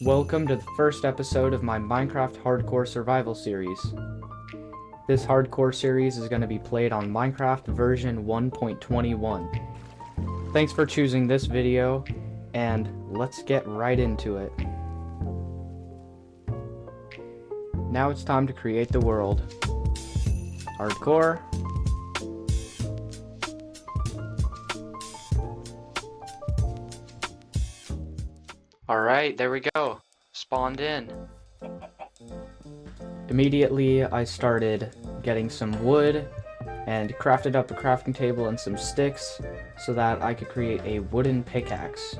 Welcome to the first episode of my Minecraft Hardcore Survival series. This hardcore series is going to be played on Minecraft version 1.21. Thanks for choosing this video, and let's get right into it. Now it's time to create the world. Hardcore. Alright, there we go. Spawned in. Immediately, I started getting some wood and crafted up a crafting table and some sticks so that I could create a wooden pickaxe.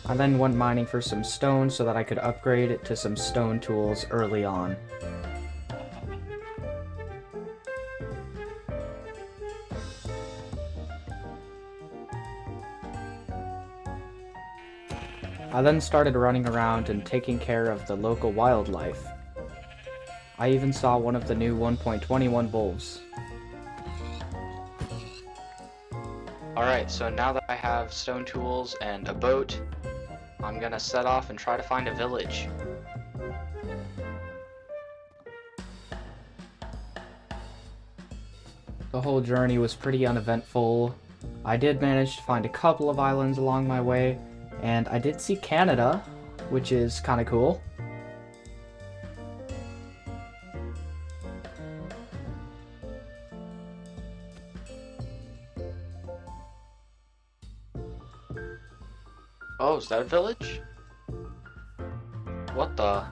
I then went mining for some stone so that I could upgrade it to some stone tools early on. I then started running around and taking care of the local wildlife. I even saw one of the new 1.21 wolves. Alright, so now that I have stone tools and a boat, I'm gonna set off and try to find a village. The whole journey was pretty uneventful. I did manage to find a couple of islands along my way, and I did see Canada, which is kinda cool. Oh, is that a village? What the?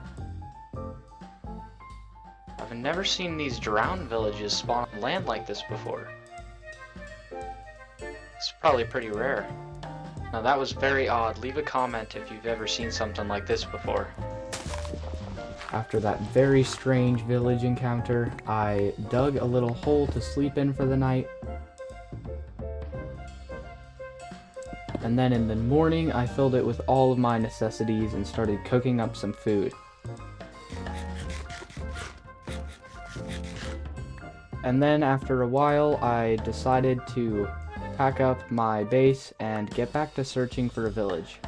I've never seen these drowned villages spawn on land like this before. It's probably pretty rare. Now that was very odd. Leave a comment if you've ever seen something like this before. After that very strange village encounter, I dug a little hole to sleep in for the night. And then in the morning, I filled it with all of my necessities and started cooking up some food. And then after a while, I decided to pack up my base and get back to searching for a village.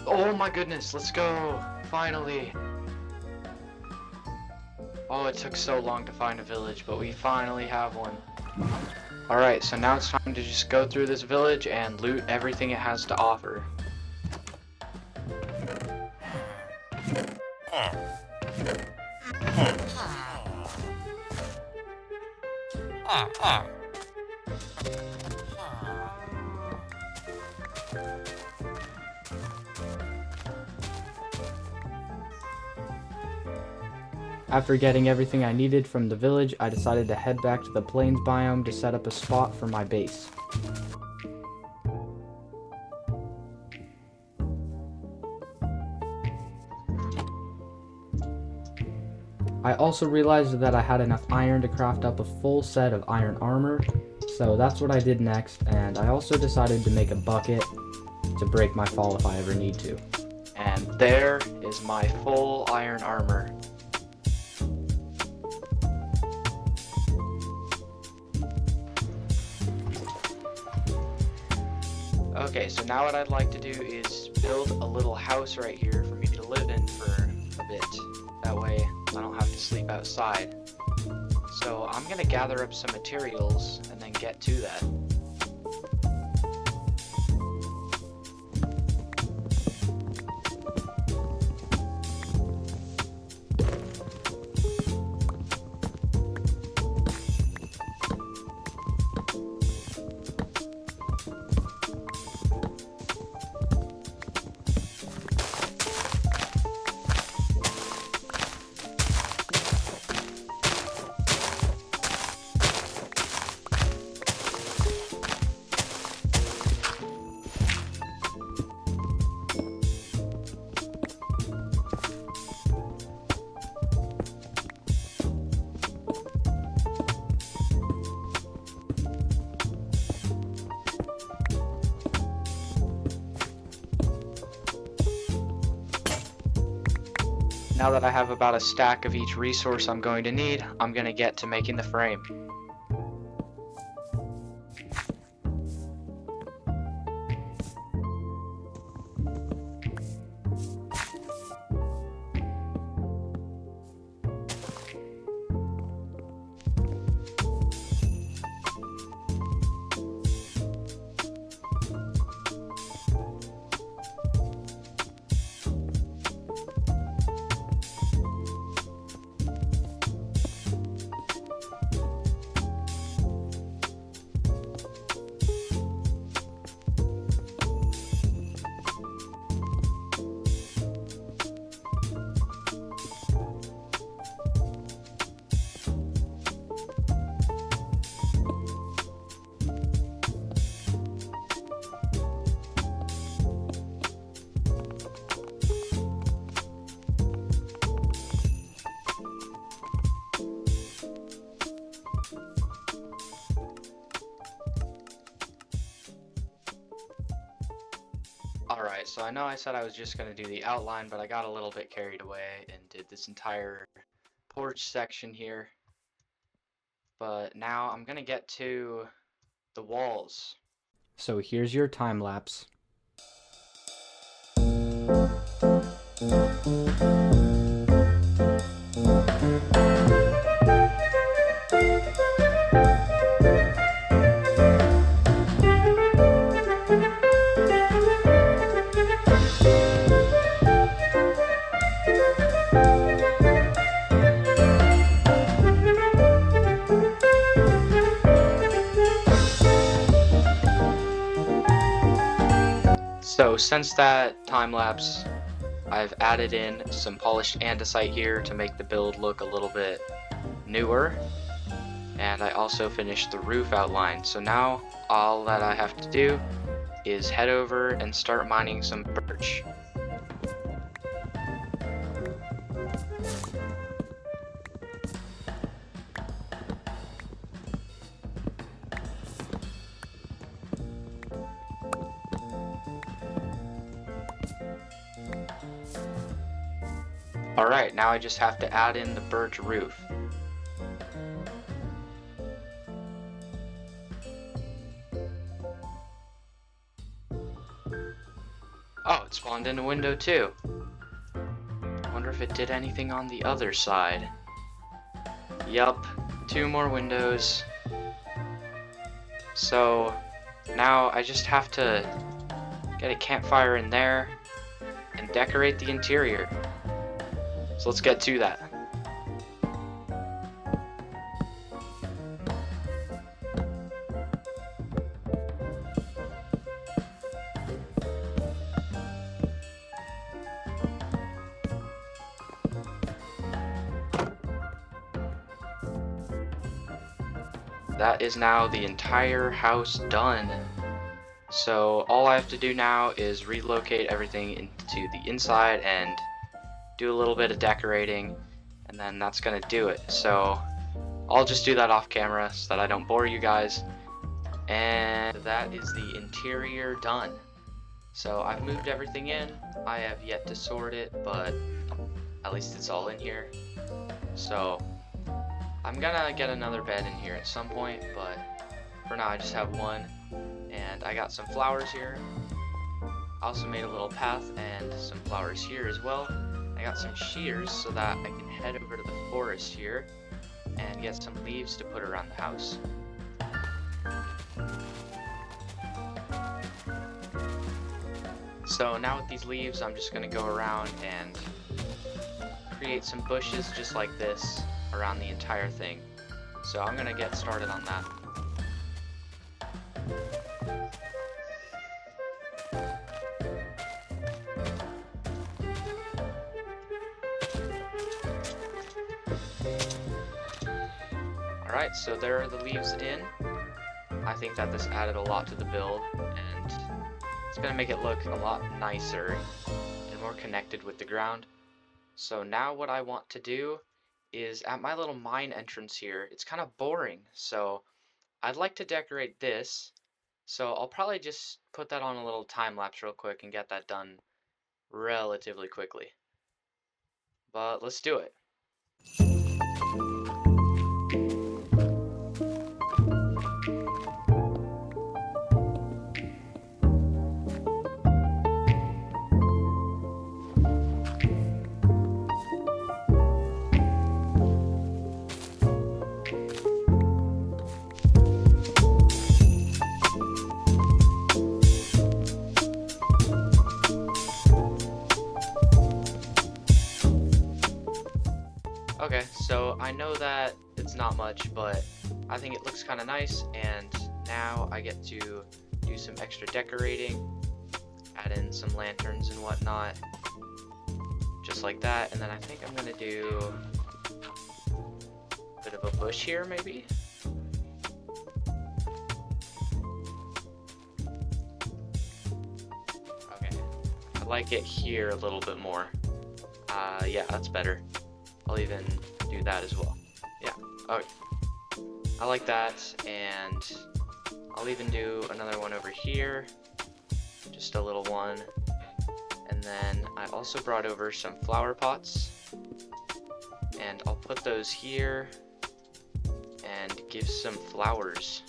Oh my goodness, let's go! Finally! Oh, it took so long to find a village, but we finally have one. Alright, so now it's time to just go through this village and loot everything it has to offer. After getting everything I needed from the village, I decided to head back to the plains biome to set up a spot for my base. I also realized that I had enough iron to craft up a full set of iron armor, so that's what I did next, and I also decided to make a bucket to break my fall if I ever need to. And there is my full iron armor. Okay, so now what I'd like to do is build a little house right here for me to live in for a bit. That way I don't have to sleep outside. So I'm gonna gather up some materials and then get to that. now that I have about a stack of each resource I'm going to need, I'm going to get to making the frame. Alright, so I know I said I was just going to do the outline, but I got a little bit carried away and did this entire porch section here. But now I'm going to get to the walls. So here's your time lapse. So since that time lapse, I've added in some polished andesite here to make the build look a little bit newer. And I also finished the roof outline. So now all that I have to do is head over and start mining some birch. Alright, now I just have to add in the birch roof. Oh, it spawned in a window too. Wonder if it did anything on the other side. Yup, 2 more windows. So now I just have to get a campfire in there and decorate the interior. So let's get to that. That is now the entire house done. So all I have to do now is relocate everything into the inside and do a little bit of decorating, and then that's gonna do it. So I'll just do that off camera so that I don't bore you guys. And that is the interior done. So I've moved everything in. I have yet to sort it, but at least it's all in here. So I'm gonna get another bed in here at some point, but for now I just have one. And I got some flowers here. I also made a little path and some flowers here as well. I got some shears so that I can head over to the forest here and get some leaves to put around the house. So now with these leaves, I'm just going to go around and create some bushes just like this around the entire thing. So I'm going to get started on that. Alright, so there are the leaves in. I think that this added a lot to the build, and it's going to make it look a lot nicer and more connected with the ground. So now what I want to do is, at my little mine entrance here, it's kind of boring, so I'd like to decorate this. So I'll probably just put that on a little time lapse real quick and get that done relatively quickly. but let's do it. Okay, so I know that it's not much, but I think it looks kind of nice, and now I get to do some extra decorating, add in some lanterns and whatnot, just like that, and then I think I'm going to do a bit of a bush here, maybe? Okay, I like it here a little bit more. Yeah, that's better. I'll even do that as well. Yeah, okay. I like that, and I'll even do another one over here, just a little one. And then I also brought over some flower pots, and I'll put those here and give some flowers.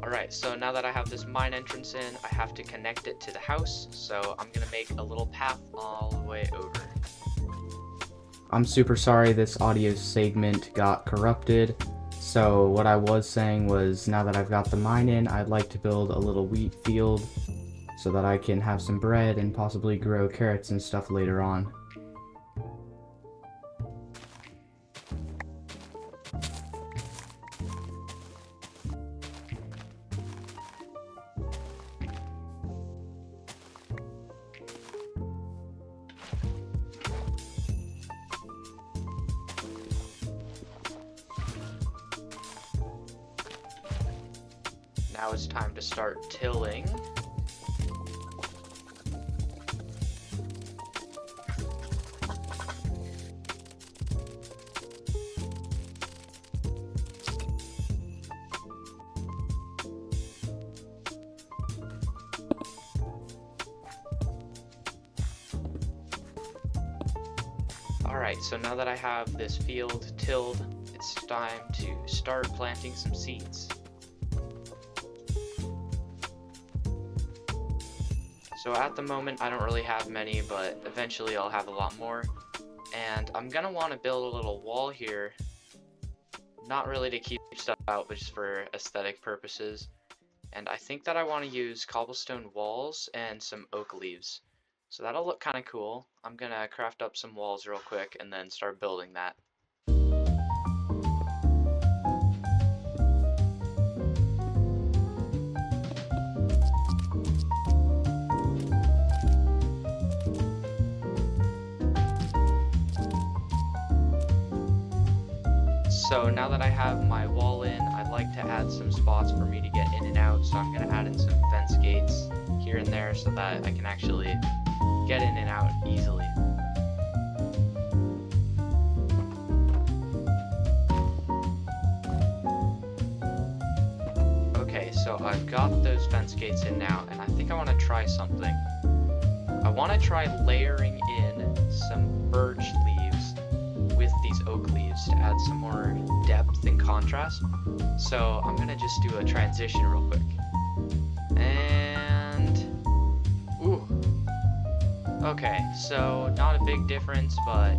Alright, so now that I have this mine entrance in, I have to connect it to the house, so I'm gonna make a little path all the way over. I'm super sorry this audio segment got corrupted. So what I was saying was, now that I've got the mine in, I'd like to build a little wheat field so that I can have some bread and possibly grow carrots and stuff later on. Now it's time to start tilling. Alright, so now that I have this field tilled, it's time to start planting some seeds. So at the moment I don't really have many, but eventually I'll have a lot more. And I'm gonna want to build a little wall here, not really to keep stuff out, but just for aesthetic purposes. And I think that I want to use cobblestone walls and some oak leaves. So that'll look kind of cool. I'm gonna craft up some walls real quick and then start building that. So now that I have my wall in, I'd like to add some spots for me to get in and out, so I'm going to add in some fence gates here and there so that I can actually get in and out easily. Okay, so I've got those fence gates in now, and I think I want to try something. I want to try layering in some birch leaves with these oak leaves to add some more depth and contrast. So I'm gonna just do a transition real quick. And ooh. Okay, so not a big difference, but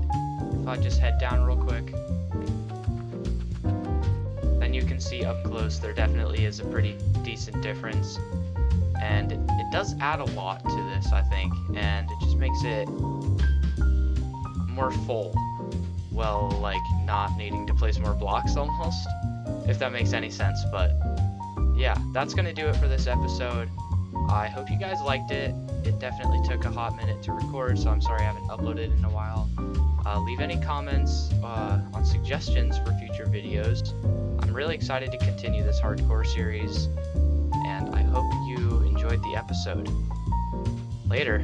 if I just head down real quick, then you can see up close there definitely is a pretty decent difference. And it does add a lot to this, I think, and it just makes it more full. Well, like, not needing to place more blocks almost, if that makes any sense. But yeah, that's gonna do it for this episode. I hope you guys liked it. It definitely took a hot minute to record, so I'm sorry I haven't uploaded in a while. Leave any comments on suggestions for future videos. I'm really excited to continue this hardcore series, and I hope you enjoyed the episode. Later.